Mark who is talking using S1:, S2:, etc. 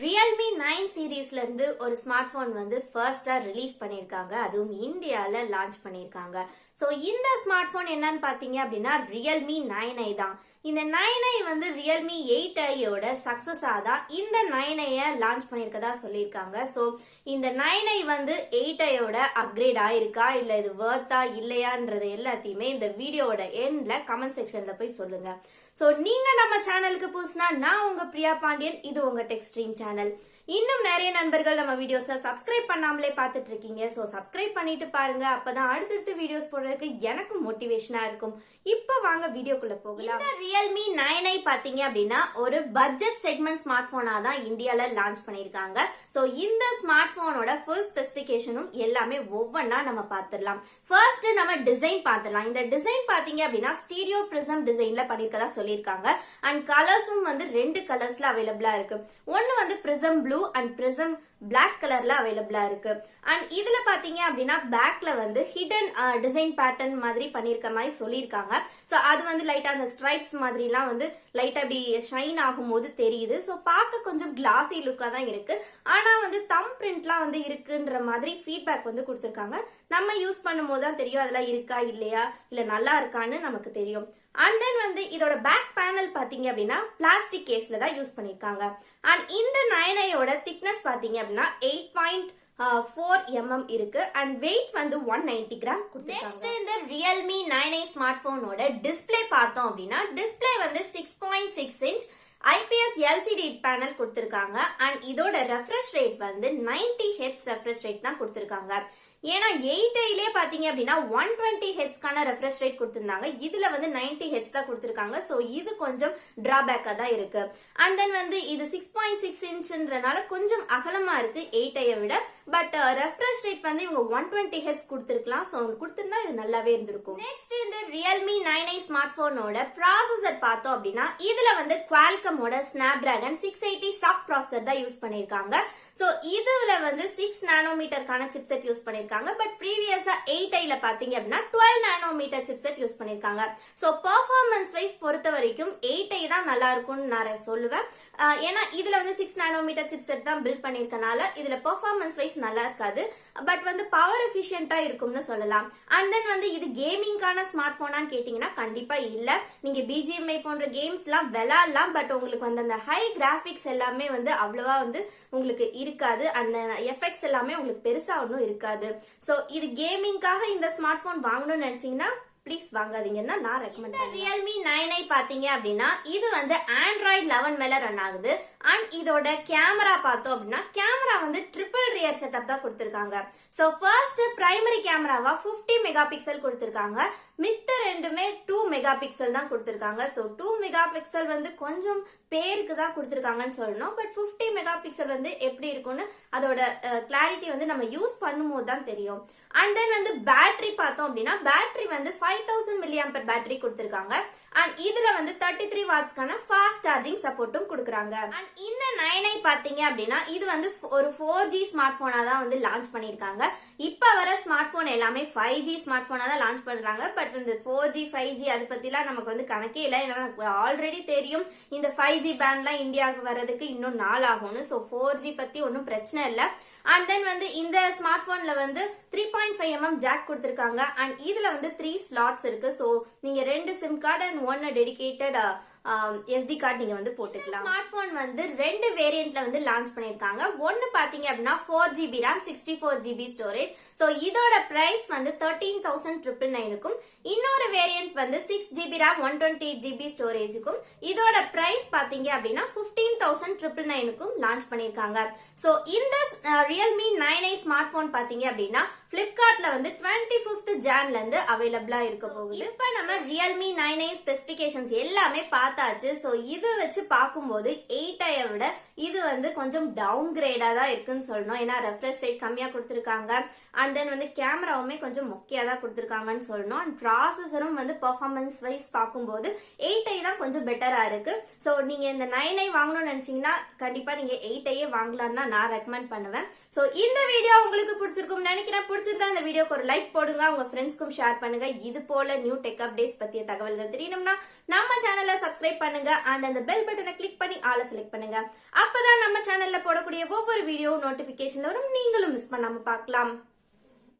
S1: Realme 9 சீரீஸ்ல இருந்து ஒரு ஸ்மார்ட் போன் வந்து ஃபர்ஸ்டா ரிலீஸ் பண்ணிருக்காங்க. அதுவும் இந்தியால லான்ச் பண்ணிருக்காங்க. சோ இந்த ஸ்மார்ட் போன் என்னன்னு பாத்தீங்க அப்படின்னா Realme 9i தான். இந்த 9i வந்து Realme 8iயோட சக்சஸா தான் இந்த 9i லான்ச் பண்ணிருக்கதா சொல்லியிருக்காங்க. சோ இந்த 9i வந்து 8iயோட அப்கிரேட் ஆயிருக்கா இல்ல இது வர்த்தா இல்லையான்றது எல்லாத்தையுமே இந்த வீடியோவோட எண்ட்ல கமெண்ட் செக்ஷன்ல போய் சொல்லுங்க. சோ நீங்க நம்ம சேனலுக்கு புதுசுனா நான் உங்க பிரியா பாண்டியன், இது உங்க டெக் ஸ்ட்ரீம் சேனல். இன்னும் நிறைய நண்பர்கள் நம்ம வீடியோஸை சப்ஸ்கிரைப் பண்ணாமலே பார்த்துட்டு இருக்கீங்க. ஸோ சப்ஸ்கிரைப் பண்ணிட்டு பாருங்க, அப்பதான் அடுத்தடுத்து வீடியோஸ் போடுறதுக்கு எனக்கு மோட்டிவேஷனா இருக்கும். இப்போ வாங்க வீடியோக்குள்ள போகலாம். இந்த Realme 9i பாத்தீங்க அப்படின்னா ஒரு பட்ஜெட் செக்மெண்ட் ஸ்மார்ட் போனா தான் இந்தியால லான்ச் பண்ணிருக்காங்க. ஸோ இந்த ஸ்மார்ட் போனோட ஃபுல் ஸ்பெசிபிகேஷனும் எல்லாமே ஒவ்வொன்னா நம்ம பார்த்துடலாம். ஃபர்ஸ்ட் நம்ம டிசைன் பார்த்துடலாம். இந்த டிசைன் பாத்தீங்க அப்படின்னா ஸ்டீரியோ பிரிசம் டிசைன்ல பண்ணிருக்கதா சொல்லியிருக்காங்க. அண்ட் கலர்ஸும் வந்து ரெண்டு கலர்ஸ்ல அவைலபிளா இருக்கு. ஒன்னு வந்து prism blue and prism black கலர்ல அவைலபிளா இருக்கு. அண்ட் இதுல பாத்தீங்க அப்படின்னா பேக்ல வந்து ஹிடன் டிசைன் பேட்டர்ன் மாதிரி பண்ணிருக்க மாதிரி சொல்லியிருக்காங்க. சோ அது வந்து லைட்டா அந்த ஸ்ட்ரைப்ஸ் மாதிரி எல்லாம் வந்து லைட்டா அப்படி ஷைன் ஆகும் போது தெரியுது. சோ பார்க்க கொஞ்சம் கிளாசி லுக்கா தான் இருக்கு. ஆனா வந்து தம் பிரிண்ட்லாம் வந்து இருக்குன்ற மாதிரி ஃபீட்பேக் வந்து கொடுத்திருக்காங்க. நம்ம யூஸ் பண்ணும் போது தான் தெரியும் அதெல்லாம் இருக்கா இல்லையா இல்ல நல்லா இருக்கான்னு நமக்கு தெரியும். அண்ட் தென் வந்து இதோட பேக் பேனல் பாத்தீங்க அப்படின்னா பிளாஸ்டிக் கேஸ்ல தான் யூஸ் பண்ணிருக்காங்க. அண்ட் இந்த 9iயோட திக்னஸ் பாத்தீங்க அப்படின்னா 8.4 mm இருக்கு. அண்ட் வெயிட் வந்து 190 கிராம் கொடுத்திருக்காங்க. நெக்ஸ்ட் இந்த Realme 9i ஸ்மார்ட் போனோட டிஸ்ப்ளே பார்த்தோம் அப்படின்னா டிஸ்ப்ளே வந்து 6.6 இன்ச் IPS LCD பேனல் கொடுத்திருக்காங்க. அண்ட் இதோட ரெஃப்ரெஷ் ரேட் வந்து 90 Hz ரெஃப்ரெஷ் ரேட் தான் கொடுத்திருக்காங்க. ஏன்னா 8iலே பாத்தீங்க அப்படின்னா 120 Hzக்கான ரெஃப்ரெஷ் ரேட் கொடுத்திருந்தாங்க. இதுல வந்து 90 Hz தான் கொடுத்திருக்காங்க. சோ இது கொஞ்சம் டிராபேக்கா தான் இருக்கு. அண்ட் தென் வந்து இது 6.6 இன்ச்ன்றனால கொஞ்சம் அகலமா இருக்கு 8iயை விட. பட் ரெஃப்ரெஷ் ரேட் வந்து இவங்க 120 Hz கொடுத்திருக்கலாம். சோ கொடுத்திருந்தா இது நல்லாவே இருந்திருக்கும். நெக்ஸ்ட் இந்த Realme 9i ஸ்மார்ட் போனோட ப்ராசஸர் பார்த்தோம் அப்படின்னா இதுல வந்து குவால்கமோட ஸ்னாப்டிராகன் 680 சாஃப்ட் ப்ராசஸர் தான் யூஸ் பண்ணிருக்காங்க. சோ இதுல வந்து 6 நானோமீட்டருக்கான சிப்செட் யூஸ் பண்ணிருக்காங்க. பட் ப்ரீவியஸா 8iல பாத்தீங்க அப்படின்னா 12 நானோமீட்டர் சிப்செட் யூஸ் பண்ணிருக்காங்க. சோ பெர்ஃபார்மன்ஸ் வைஸ் பொறுத்த வரைக்கும் 8i தான் நல்லா இருக்கும்னு நான் சொல்லுவேன். ஏன்னா இதுல வந்து 6 நானோமீட்டர் சிப்செட் தான் பில்ட் பண்ணிருக்கனால இதுல பெர்ஃபார்மன்ஸ் வைஸ் நல்லா இருக்காது. பட் வந்து பவர் எஃபிஷியன்ட்டா இருக்கும்னு சொல்லலாம். அண்ட் தென் வந்து இது கேமிங்கான ஸ்மார்ட் போனான்னு கேட்டீங்கன்னா கண்டிப்பா இல்ல. நீங்க BGMI போன்ற கேம்ஸ் எல்லாம் விளையாடலாம். பட் உங்களுக்கு வந்து அந்த ஹை கிராபிக்ஸ் எல்லாமே வந்து அவ்வளவா வந்து உங்களுக்கு இருக்காது. அந்த எஃபெக்ட்ஸ் எல்லாமே உங்களுக்கு பெருசா ஒன்றும் இருக்காது. சோ இது கேமிங்காக இந்த ஸ்மார்ட் போன் வாங்கணும்னு நினைச்சீங்கன்னா ப்ளீஸ் வாங்காதீங்கன்னா நான் ரெக்கமெண்ட் பண்ணுவேன். Realme 9i பாத்தீங்க அப்படின்னா இது வந்து Android 11 மேல ரன் ஆகுது. அண்ட் இதோட கேமரா பார்த்தோம் அப்படின்னா கேமரா வந்து ட்ரிபிள் ரியர் செட்டப் தான் கொடுத்திருக்காங்க. சோ ஃபர்ஸ்ட் பிரைமரி கேமராவா 50 மெகா பிக்சல் கொடுத்திருக்காங்க. மித்த ரெண்டுமே 2 மெகா பிக்சல் தான் கொடுத்திருக்காங்க. சோ 2 மெகா பிக்சல் வந்து கொஞ்சம் பேருக்கு தான் கொடுத்திருக்காங்கன்னு சொல்லணும். பட் 50 மெகா பிக்சல் வந்து எப்படி இருக்கும்னு அதோட கிளாரிட்டி வந்து நம்ம யூஸ் பண்ணும்போது தான் தெரியும். அண்ட் தென் வந்து பேட்டரி பார்த்தோம் அப்படின்னா பேட்டரி வந்து 5000 mAh பேட்டரி கொடுத்திருக்காங்க. அண்ட் இதுல வந்து 33 வாட்ஸ்க்கான ஃபாஸ்ட் சார்ஜிங் சப்போர்ட்டும் கொடுக்குறாங்க. அண்ட் இந்த 9i பாத்தீங்க அப்படின்னா இது வந்து ஒரு 4G ஸ்மார்ட் போனா தான் வந்து லான்ச் பண்ணிருக்காங்க. இப்ப வர ஸ்மார்ட் போன் எல்லாமே 5G ஸ்மார்ட் போனா தான் லான்ச் பண்றாங்க. பட் இந்த 4G 5G அது பத்திலாம் நமக்கு வந்து கணக்கே இல்லை. ஏன்னா ஆல்ரெடி தெரியும் இந்த 5G பேண்ட்லாம் இந்தியாவுக்கு வர்றதுக்கு இன்னும் நாள் ஆகும்னு. சோ 4G பத்தி ஒன்னும் பிரச்சனை இல்லை. அண்ட் தென் வந்து இந்த ஸ்மார்ட் போன்ல வந்து 3.5 mm ஜாக் கொடுத்திருக்காங்க. அண்ட் இதுல வந்து 3 ஸ்லாட்ஸ் இருக்கு. சோ நீங்க 2 sim card and 1 dedicated SD card நீங்க வந்து போட்டுக்கலாம். ஸ்மார்ட் போன் வந்து 2 வேரியன்ட்ல வந்து லான்ச் பண்ணிருக்காங்க. ஒன்னு பாத்தீங்க அப்படின்னா 4GB RAM 64GB storage. So இதோட பிரைஸ் வந்து 13,999 இருக்கும். இன்னொரு வேரியன்ட் வந்து 6GB RAM 128GB ஸ்டோரேஜுக்கும் இதோட பிரைஸ் பாத்தீங்க அப்படின்னா 15,999 லான்ச் பண்ணிருக்காங்க. சோ இந்த Realme 9i ஸ்மார்ட் போன் பாத்தீங்க அப்படின்னா பிளிப்கார்ட்ல வந்து 25th Janல இருந்து அவைலபிளா இருக்க போகுது. இப்ப நம்ம Realme 9i ஸ்பெசிபிகேஷன்ஸ் எல்லாமே பார்த்தாச்சு. சோ இது வச்சு பார்க்கும்போது 8iயை விட இது வந்து கொஞ்சம் டவுன் கிரேடா தான் இருக்குன்னு சொல்லணும். ஏன்னா ரெஃப்ரெஷ் ரேட் கம்மியா கொடுத்திருக்காங்க. அண்ட் தென் வந்து கேமராவுமே கொஞ்சம் மொக்கையா தான் கொடுத்திருக்காங்கன்னு சொல்லணும். அண்ட் ப்ராசஸரும் வந்து பெர்ஃபார்மன்ஸ் வைஸ் பார்க்கும்போது 8i தான் கொஞ்சம் பெட்டரா இருக்கு. சோ நீங்க இந்த 9i வாங்கணும்னு நினைச்சீங்கன்னா கண்டிப்பா நீங்க 8iயே வாங்கலாம்னு தான் நான் ரெக்கமெண்ட் பண்ணுவேன். சோ இந்த வீடியோ உங்களுக்கு பிடிச்சிருக்கும் நினைக்கிறேன். பிடிச்சிருந்தா இந்த வீடியோக்கு ஒரு லைக் போடுங்க, உங்க ஃப்ரெண்ட்ஸ்க்கும் ஷேர் பண்ணுங்க. இது போல நியூ டெக் அப்டேட்ஸ் பத்திய தகவல்கள் தெரியணும்னா நம்ம சேனலை சப்ஸ்கிரைப் பண்ணுங்க. அண்ட் அந்த பெல் பட்டனை கிளிக் பண்ணி ஆளை செலக்ட் பண்ணுங்க. அப்பதான் நம்ம சேனல்ல போடக்கூடிய ஒவ்வொரு வீடியோ நோட்டிபிகேஷன் வரும், நீங்களும் மிஸ் பண்ணாம பார்க்கலாம்.